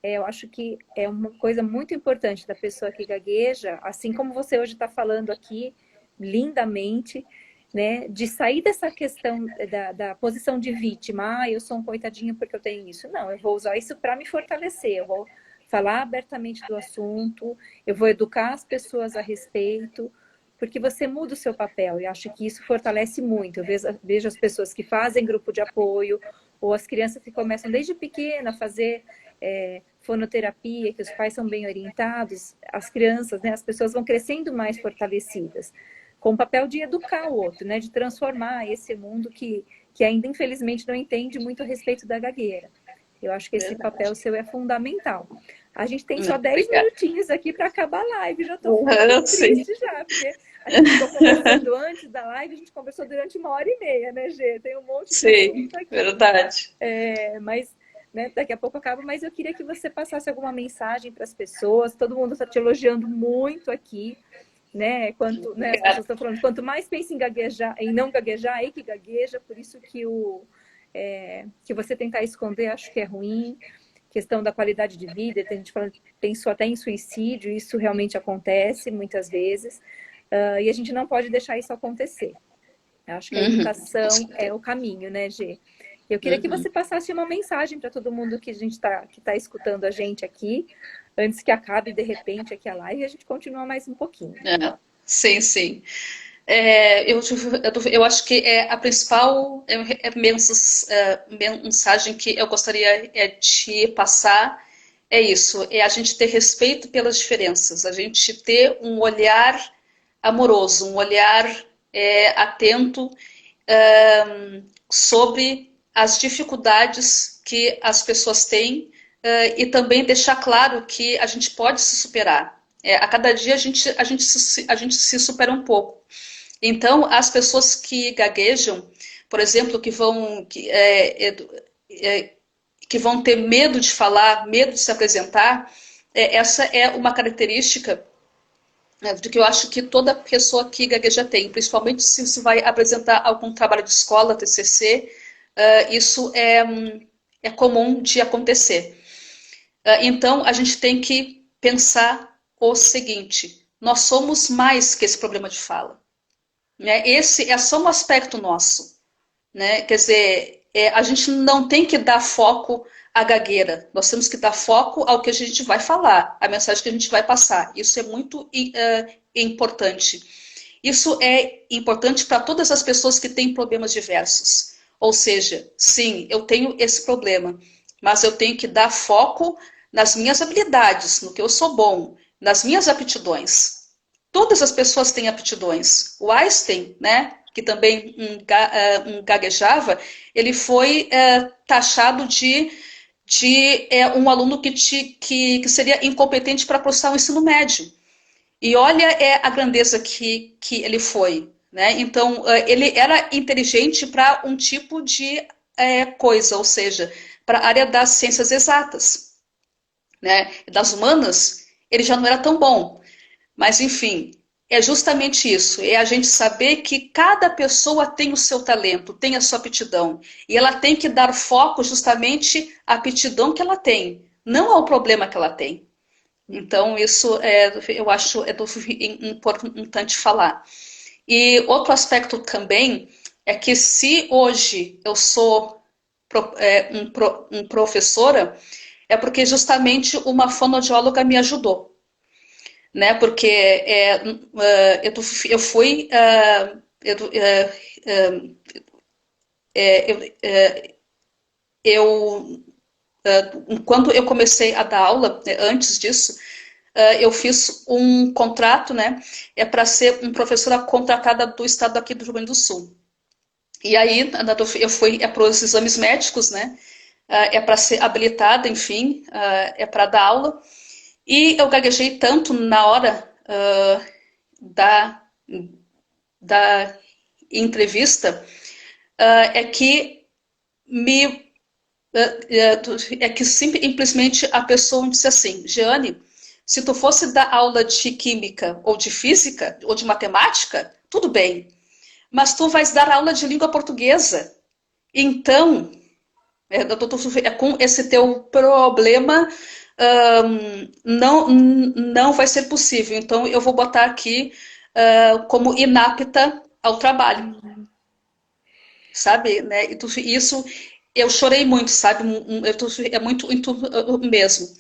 A: Eu acho que é uma coisa muito importante da pessoa que gagueja, assim como você hoje está falando aqui, lindamente, né, de sair dessa questão da posição de vítima. Eu sou um coitadinho porque eu tenho isso. Não, eu vou usar isso para me fortalecer, eu vou falar abertamente do assunto, eu vou educar as pessoas a respeito, porque você muda o seu papel, e acho que isso fortalece muito. Eu vejo as pessoas que fazem grupo de apoio, ou as crianças que começam desde pequena a fazer fonoterapia, que os pais são bem orientados, as crianças, né, as pessoas vão crescendo mais fortalecidas, com o papel de educar o outro, né, de transformar esse mundo que ainda, infelizmente, não entende muito a respeito da gagueira. Eu acho que esse papel
B: Verdade.
A: seu é fundamental. A gente tem só
B: Não,
A: 10
B: obrigada.
A: minutinhos aqui para acabar a live. Já estou ficando
B: Sim,
A: triste já, porque a gente ficou conversando antes da live, a gente conversou durante 1h30, né, Gê? Tem um monte de
B: sim,
A: assunto aqui.
B: verdade.
A: Mas né, daqui a pouco acaba, mas eu queria que você passasse alguma mensagem para as pessoas. Todo mundo está te elogiando muito aqui. Né, as pessoas
B: Obrigada.
A: estão falando, quanto mais pensa em gaguejar, em não gaguejar, aí que gagueja, por isso que você tentar esconder, acho que é ruim. Questão da qualidade de vida, tem gente falando, pensou até em suicídio, isso realmente acontece muitas vezes, e a gente não pode deixar isso acontecer. Eu acho que a
B: Uhum, com
A: educação é
B: certeza.
A: o caminho, né, Gê? Eu queria que
B: Uhum.
A: você passasse uma mensagem para todo mundo que tá escutando a gente aqui, antes que acabe de repente aqui a live e a gente continua mais um pouquinho.
B: É, sim, sim. Eu acho que a principal mensagem que eu gostaria de passar é isso, é a gente ter respeito pelas diferenças, a gente ter um olhar amoroso, um olhar atento sobre as dificuldades que as pessoas têm e também deixar claro que a gente pode se superar. A cada dia a gente se supera um pouco. Então, as pessoas que gaguejam, por exemplo, que vão ter medo de falar, medo de se apresentar, essa é uma característica do que eu acho que toda pessoa que gagueja tem, principalmente se você vai apresentar algum trabalho de escola, TCC, isso é comum de acontecer. Então, a gente tem que pensar o seguinte: nós somos mais que esse problema de fala. Né? Esse é só um aspecto nosso. Né? Quer dizer, a gente não tem que dar foco à gagueira, nós temos que dar foco ao que a gente vai falar, a mensagem que a gente vai passar. Isso é muito importante. Isso é importante para todas as pessoas que têm problemas diversos. Ou seja, sim, eu tenho esse problema, mas eu tenho que dar foco nas minhas habilidades, no que eu sou bom, nas minhas aptidões. Todas as pessoas têm aptidões. O Einstein, né, que também gaguejava, ele foi taxado de um aluno que seria incompetente para cursar o ensino médio. E olha a grandeza que ele foi. Né? Então, ele era inteligente para um tipo de coisa, ou seja, para a área das ciências exatas. Né? Das humanas, ele já não era tão bom. Mas, enfim, é justamente isso. É a gente saber que cada pessoa tem o seu talento, tem a sua aptidão. E ela tem que dar foco justamente à aptidão que ela tem, não ao problema que ela tem. Então, isso eu acho importante falar. E outro aspecto também é que se hoje eu sou professora, é porque justamente uma fonoaudióloga me ajudou. Né? Porque eu fui. Eu, quando eu comecei a dar aula, né, antes disso, eu fiz um contrato, né, para ser uma professora contratada do estado aqui do Rio Grande do Sul. E aí eu fui para os exames médicos, né, para ser habilitada, enfim, para dar aula. E eu gaguejei tanto na hora da, da entrevista que me que simplesmente a pessoa me disse assim: Jeane, se tu fosse dar aula de química ou de física ou de matemática, tudo bem, mas tu vais dar aula de língua portuguesa. Então, com esse teu problema, não vai ser possível. Então, eu vou botar aqui como inapta ao trabalho, sabe? Né? Isso eu chorei muito, sabe? É muito mesmo.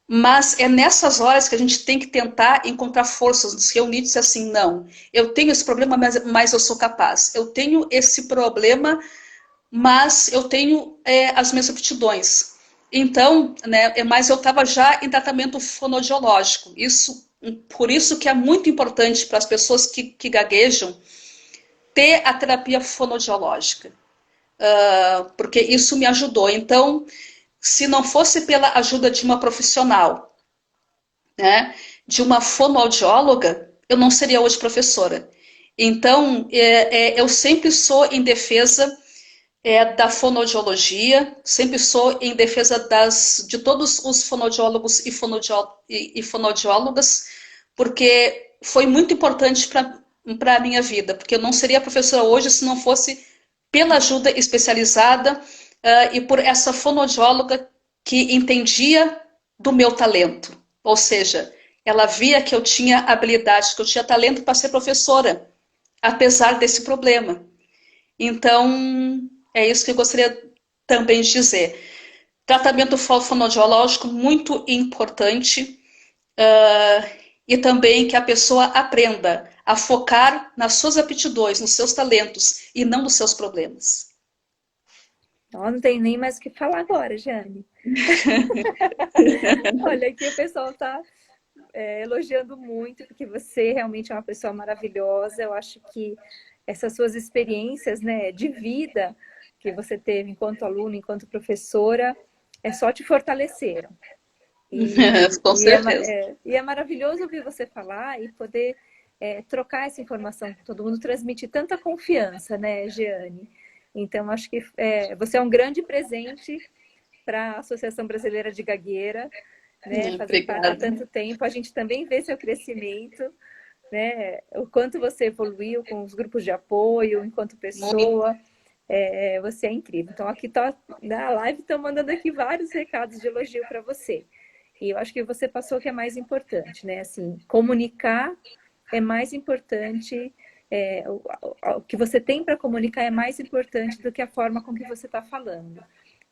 B: Mas é nessas horas que a gente tem que tentar encontrar forças, nos reunir e dizer assim: não, eu tenho esse problema, mas eu sou capaz. Eu tenho esse problema, mas eu tenho as minhas aptidões. Então, né, mas eu estava já em tratamento fonoaudiológico. Por isso que é muito importante para as pessoas que gaguejam ter a terapia fonoaudiológica, porque isso me ajudou. Então, se não fosse pela ajuda de uma profissional, né, de uma fonoaudióloga, eu não seria hoje professora. Então, eu sempre sou em defesa da fonoaudiologia, sempre sou em defesa de todos os fonoaudiólogos e fonoaudiólogas, porque foi muito importante para a minha vida, porque eu não seria professora hoje se não fosse pela ajuda especializada e por essa fonoaudióloga que entendia do meu talento. Ou seja, ela via que eu tinha habilidade, que eu tinha talento para ser professora, apesar desse problema. Então, É isso que eu gostaria também de dizer. Tratamento fonoaudiológico muito importante, e também que a pessoa aprenda a focar nas suas aptidões, nos seus talentos e não nos seus problemas.
A: Não tem nem mais o que falar agora, Jane. Olha, aqui o pessoal está elogiando muito, porque você realmente é uma pessoa maravilhosa. Eu acho que essas suas experiências, né, de vida que você teve enquanto aluna, enquanto professora, só te fortaleceram.
B: Com certeza.
A: E é maravilhoso ouvir você falar e poder trocar essa informação com todo mundo, transmitir tanta confiança, né, Jeane? Então, acho que você é um grande presente para a Associação Brasileira de Gagueira, né, fazer parte há tanto tempo. A gente também vê seu crescimento, né, o quanto você evoluiu com os grupos de apoio, enquanto pessoa. Você é incrível. Então, aqui na live estão mandando aqui vários recados de elogio para você. E eu acho que você passou o que é mais importante, né? Assim, comunicar é mais importante, o que você tem para comunicar é mais importante do que a forma com que você está falando.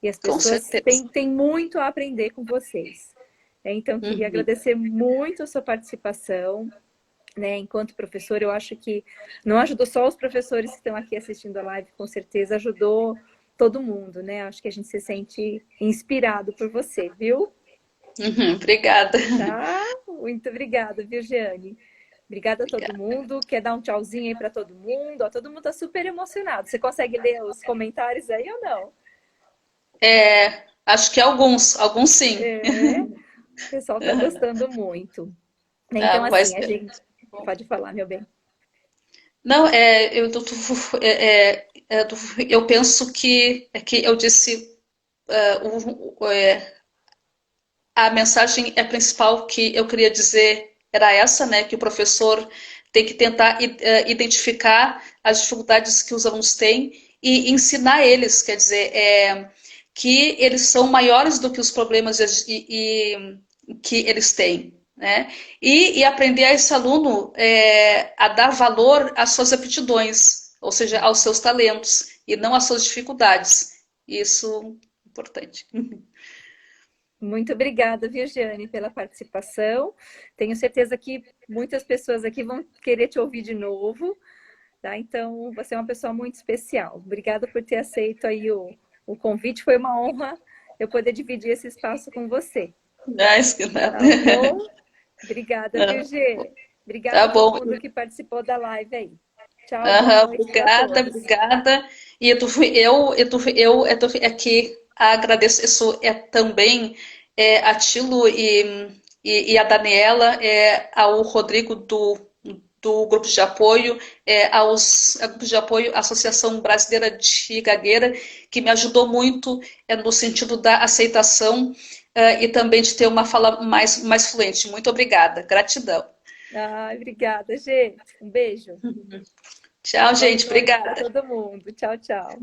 A: E as pessoas têm muito a aprender com vocês. Então, queria agradecer muito a sua participação, né? Enquanto professor, eu acho que não ajudou só os professores que estão aqui assistindo a live, com certeza ajudou todo mundo, né? Acho que a gente se sente inspirado por você, viu?
B: Obrigada.
A: Tá? Muito obrigada, viu, Jeane? Obrigada a todo mundo. Quer dar um tchauzinho aí para todo mundo? Ó, todo mundo está super emocionado. Você consegue ler os comentários aí ou não?
B: Acho que alguns sim.
A: O pessoal está gostando muito. Então, assim, a gente... Pode falar, meu bem.
B: Não, eu penso que eu disse a mensagem principal que eu queria dizer era essa, né, que o professor tem que tentar identificar as dificuldades que os alunos têm e ensinar eles, quer dizer, que eles são maiores do que os problemas que eles têm, né? E aprender a esse aluno a dar valor às suas aptidões, ou seja, aos seus talentos, e não às suas dificuldades. Isso é importante.
A: Muito obrigada, Virgiane, pela participação. Tenho certeza que muitas pessoas aqui vão querer te ouvir de novo, tá? Então, você é uma pessoa muito especial. Obrigada por ter aceito aí o convite. Foi uma honra eu poder dividir esse espaço com você. Tá bom? Obrigada, Virgiane. Obrigada a todo mundo que participou da live aí. Tchau, boa noite para todos.
B: Obrigada. E eu aqui agradeço também a Tilo e a Daniela, ao Rodrigo do grupo de apoio, aos grupos de apoio, à Associação Brasileira de Gagueira, que me ajudou muito no sentido da aceitação e também de ter uma fala mais fluente. Muito obrigada, gratidão.
A: Obrigada, gente. Um beijo.
B: Tchau, gente. Obrigada.
A: Para todo mundo. Tchau, tchau.